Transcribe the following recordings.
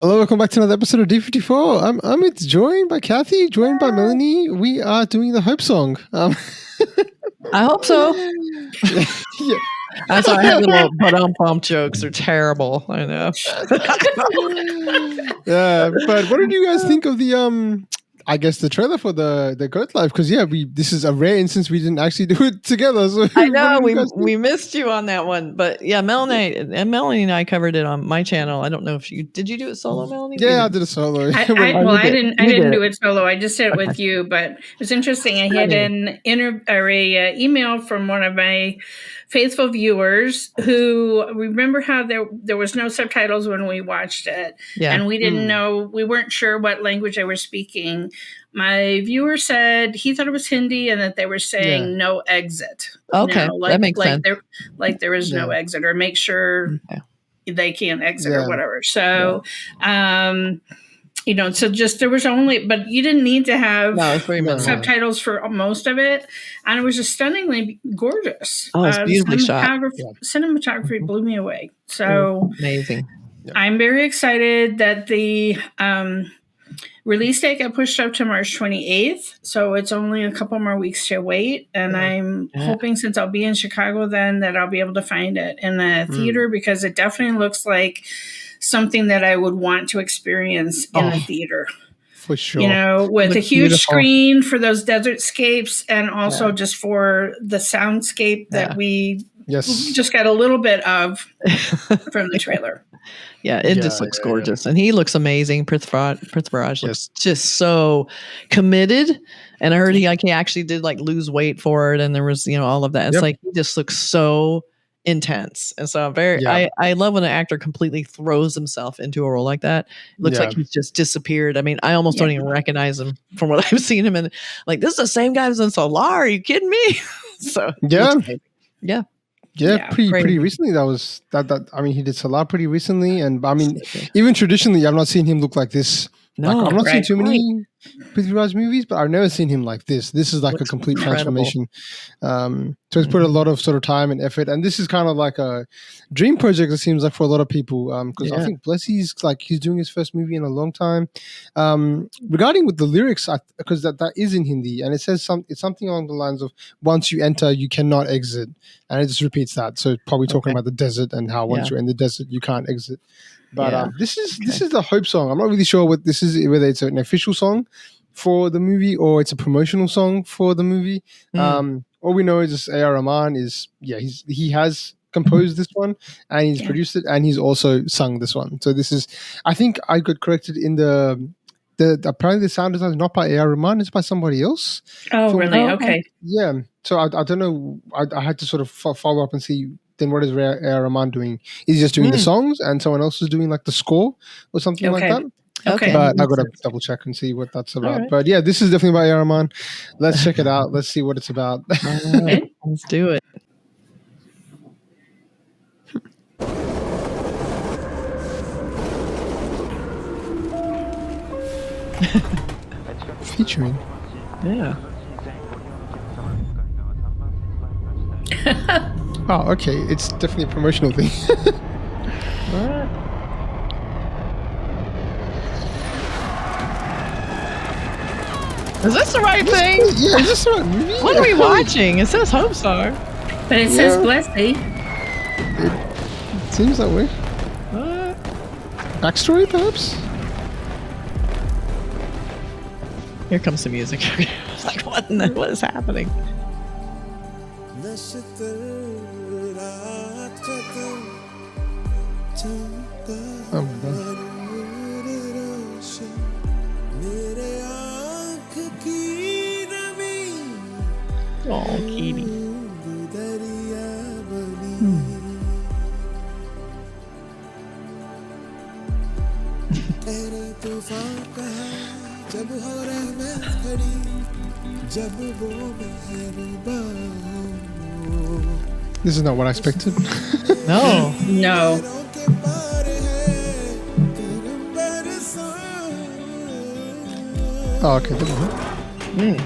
Hello, welcome back to another episode of D54. I'm Amit, joined by Kathy, joined by Melanie. We are doing the Hope song. I hope so. Yeah. I saw I had little bump jokes. They're terrible. I know. Yeah, but what did you guys think of the I guess the trailer for the Goat Life? Because this is a rare instance we didn't actually do it together. So I know we missed you on that one, but yeah, Melanie and I covered it on my channel. I don't know if you did. You do it solo, Melanie? Yeah, I did a solo. I didn't do it solo. I just did it with you, but it was interesting. I had an email from one of my faithful viewers who remember how there was no subtitles when we watched it, and we didn't know, we weren't sure what language they were speaking. My viewer said he thought it was Hindi and that they were saying no exit. Okay, that makes sense. There is no exit, or make sure they can't exit or whatever. So, so just there was only, but you didn't need to have subtitles for most of it, and it was just stunningly gorgeous. Oh, it's beautifully shot. Cinematography blew me away. So amazing. I'm very excited that the release date got pushed up to March 28th. So it's only a couple more weeks to wait. And I'm hoping, since I'll be in Chicago then, that I'll be able to find it in the theater, because it definitely looks like something that I would want to experience in the theater. For sure. With a huge screen for those desert scapes, and also just for the soundscape that we just got a little bit of from the trailer. Yeah, it just looks gorgeous. And he looks amazing. Prithviraj looks just so committed. And I heard he actually did lose weight for it. And there was, all of that. It's like, he just looks so intense. And so I love when an actor completely throws himself into a role like that. It looks like he's just disappeared. I mean, I almost don't even recognize him from what I've seen him in. Like, this is the same guy who's in Solar. Are you kidding me? So pretty recently. That was that. I mean, he did Salah pretty recently, and I mean, even traditionally, I've not seen him look like this. No, I've not seen too many Prithviraj movies, but I've never seen him like this. This is like a complete transformation. So he's put a lot of sort of time and effort, and this is kind of like a dream project. It seems like for a lot of people, because I think Blessy's he's doing his first movie in a long time. Regarding with the lyrics, because that is in Hindi, and it says it's something along the lines of "Once you enter, you cannot exit," and it just repeats that. So probably talking about the desert and how once you're in the desert, you can't exit. But this is the Hope song. I'm not really sure what this is, whether it's an official song for the movie or it's a promotional song for the movie. All we know is just A.R. Rahman he has composed this one, and he's produced it, and he's also sung this one. So this is, I think I got corrected in the apparently the sound design is not by A.R. Rahman, it's by somebody else. Oh, really? Okay. Yeah. So I don't know. I had to sort of follow up and see. Then what is A.R. Rahman doing? Is he just doing the songs, and someone else is doing the score or something like that? Okay. But I got to double check and see what that's about. Right. But yeah, this is definitely by A.R. Rahman. Let's check it out. Let's see what it's about. All right. Let's do it. Featuring. Yeah. Oh, okay. It's definitely a promotional thing. What? Is this the right thing? Yeah, is this the right movie? What are we watching? It says Hope Star. But it says Blessy. It seems that way. What? Backstory, perhaps? Here comes the music. It's like, what is happening? Oh my God. Oh, Katie. This is not what I expected. No. Oh, okay. There we go.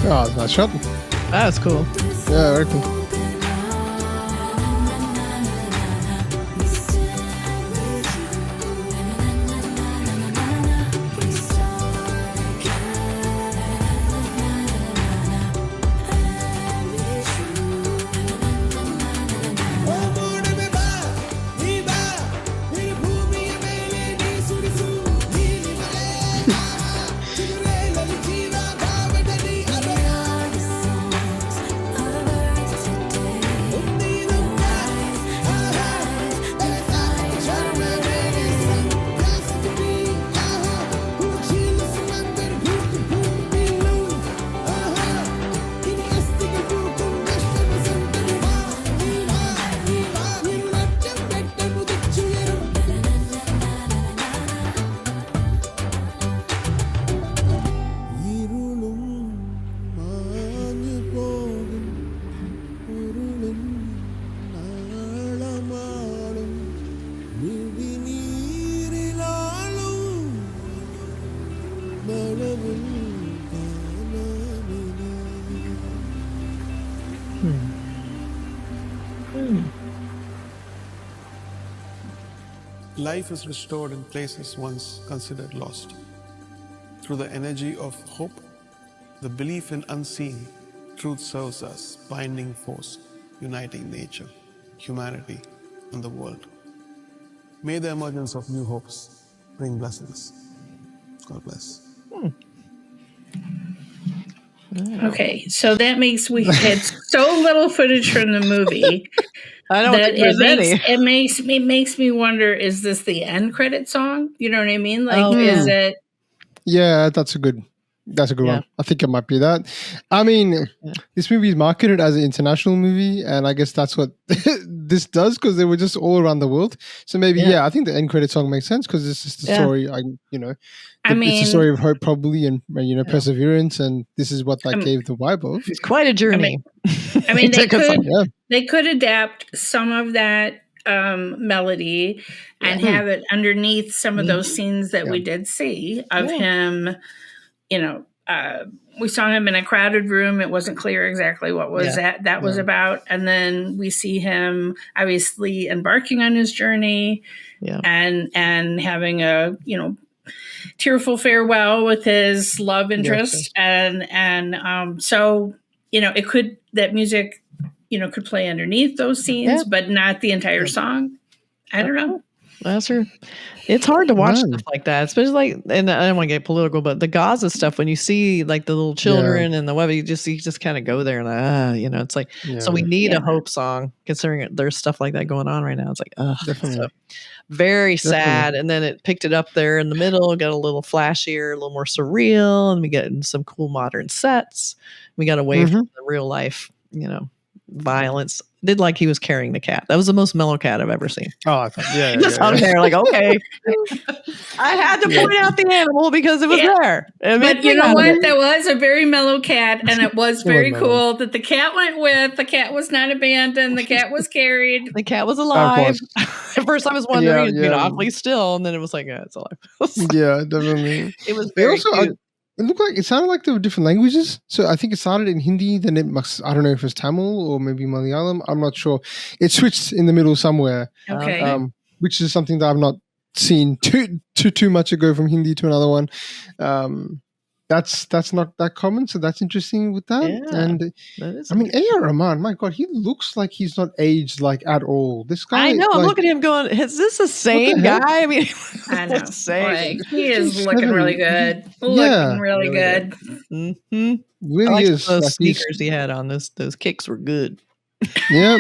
Oh, nice shot. That was cool. Yeah, very cool. Life is restored in places once considered lost. Through the energy of hope, the belief in unseen, truth serves as binding force, uniting nature, humanity, and the world. May the emergence of new hopes bring blessings. God bless. Okay, so that makes we had so little footage from the movie. I don't think there's any. It makes me wonder: is this the end credit song? You know what I mean? Like, is it? Yeah, that's a good one. I think it might be that. I mean, this movie is marketed as an international movie, and I guess that's what this does because they were just all around the world. So maybe, I think the end credit song makes sense because this is the story. It's a story of hope, probably, and perseverance, and this is what gave the vibe of. It's quite a journey. I mean, they could adapt some of that melody and have it underneath some of those scenes that we did see of him. We saw him in a crowded room. It wasn't clear exactly what was that was about. And then we see him obviously embarking on his journey and having a, tearful farewell with his love interest. So, that music, could play underneath those scenes, but not the entire song. I don't know. That's true. It's hard to watch stuff like that, especially and I don't want to get political, but the Gaza stuff, when you see like the little children and the web, you just kind of go there and it's like, so we need a hope song considering there's stuff like that going on right now. It's like, definitely. So very sad. And then it picked it up there in the middle, got a little flashier, a little more surreal, and we got some cool modern sets. We got away from the real life, violence. Did like he was carrying the cat. That was the most mellow cat I've ever seen. Oh, I thought, just hung there like, okay. I had to point out the animal because it was there. But you know what? That was a very mellow cat, and it was very cool that the cat went with. The cat was not abandoned. The cat was carried. The cat was alive. At first, I was wondering, it'd been awfully still, and then it was like, it's alive. Yeah, definitely. It was very cute. It sounded like there were different languages. So I think it started in Hindi, then it must, I don't know if it was Tamil or maybe Malayalam. I'm not sure. It switched in the middle somewhere. Okay. Which is something that I've not seen too much ago from Hindi to another one. that's not that common, so that's interesting with that. Yeah, and that is I mean, A.R. Rahman, my God, he looks like he's not aged like at all. This guy, I know. I'm like, looking at him going, is this the same heck? guy? I mean, I know. same. Like, he is looking really good. Yeah, Looking really good. Mm-hmm. really I is. those Like, sneakers he had on. Those kicks were good. yeah,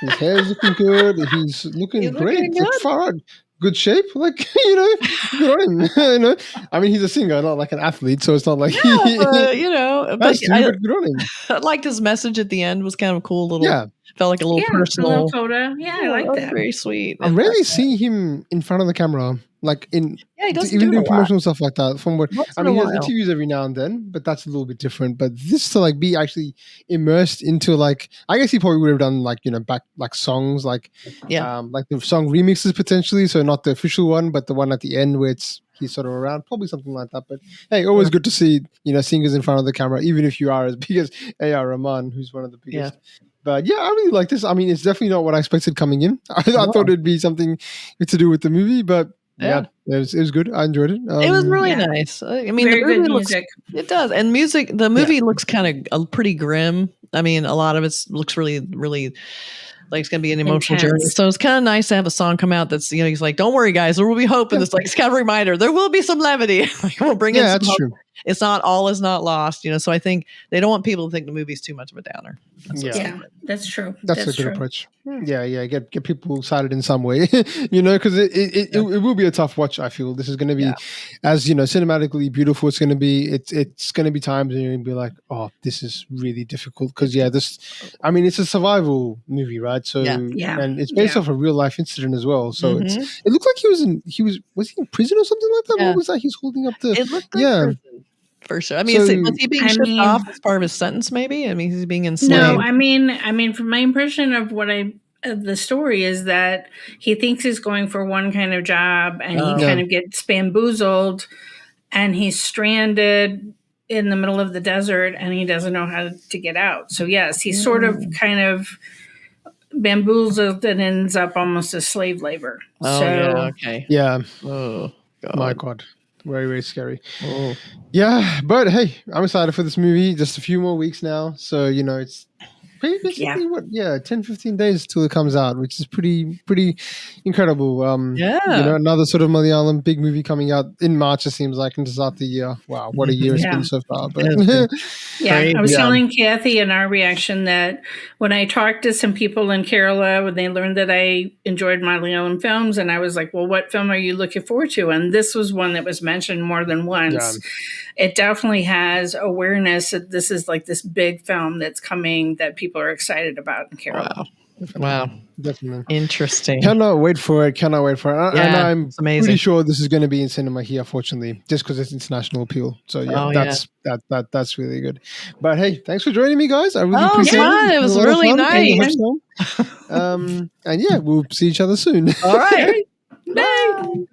his hair's looking good. He's looking He's great. looking Like, good. far out. Good shape. Like, good on him. I mean, he's a singer, not like an athlete, so it's not like Yeah, but, has to, but good on him. I liked his message at the end. Was kind of a cool little. Yeah. Felt like a little Yeah, personal. a little coda. Yeah, I like that. Very sweet. I'm rarely seeing him in front of the camera, like he doesn't even do it doing a lot. promotional stuff like that. From what Once I in a mean, he has while. interviews every now and then, but that's a little bit different. But this to like be actually immersed into, like, I guess he probably would have done like back like songs like like the song remixes potentially, so not the official one, but the one at the end where he's sort of around, probably something like that. But hey, always good to see singers in front of the camera, even if you are as big as A.R. Rahman, who's one of the biggest. But yeah, I really like this. I mean, it's definitely not what I expected coming in. I thought it'd be something to do with the movie, but yeah, it was good. I enjoyed it. It was really nice. I mean, very the movie good looks, music. it does, and music. The movie looks kind of pretty grim. I mean, a lot of it looks really, really like it's going to be an emotional journey. So it's kind of nice to have a song come out that's he's like, "Don't worry, guys, there will be hope." And it's like it's kind of a reminder there will be some levity. Like, we'll bring in some that's hope. true. It's not all is not lost, So I think they don't want people to think the movie's too much of a downer. That's true. That's a good approach. Yeah. Get people excited in some way, because it will be a tough watch. I feel this is going to be, as cinematically beautiful. It's going to be. It's going to be times when you're going to be like, oh, this is really difficult because I mean, it's a survival movie, right? So and it's based off a real life incident as well. So it looked like was he in prison or something like that? Yeah. What was that? He's holding up the It looked like prison. For sure. I mean, was he being shipped off as part of his sentence? Maybe. I mean, he's being enslaved. No, I mean, from my impression of the story is that he thinks he's going for one kind of job, and he kind of gets bamboozled, and he's stranded in the middle of the desert, and he doesn't know how to get out. So yes, he's sort of kind of bamboozled and ends up almost as slave labor. Okay. Yeah. Oh, God. My God. Very, very scary. Oh. Yeah, but hey, I'm excited for this movie. Just a few more weeks now. So, it's basically 10, 15 days till it comes out, which is pretty incredible. Another sort of Malayalam big movie coming out in March, it seems like, and to start the year. Wow, what a year it's been so far. But I was telling Kathy in our reaction that when I talked to some people in Kerala, when they learned that I enjoyed Malayalam films, and I was like, well, what film are you looking forward to? And this was one that was mentioned more than once. Yeah. It definitely has awareness that this is like this big film that's coming that people are excited about in Kerala. Wow. Definitely. Interesting. Cannot wait for it. And I'm amazing. Pretty sure this is going to be in cinema here, fortunately, just because it's international appeal. So that's really good. But hey, thanks for joining me, guys. I really appreciate it. It was really nice. And we'll see each other soon. All right. Bye.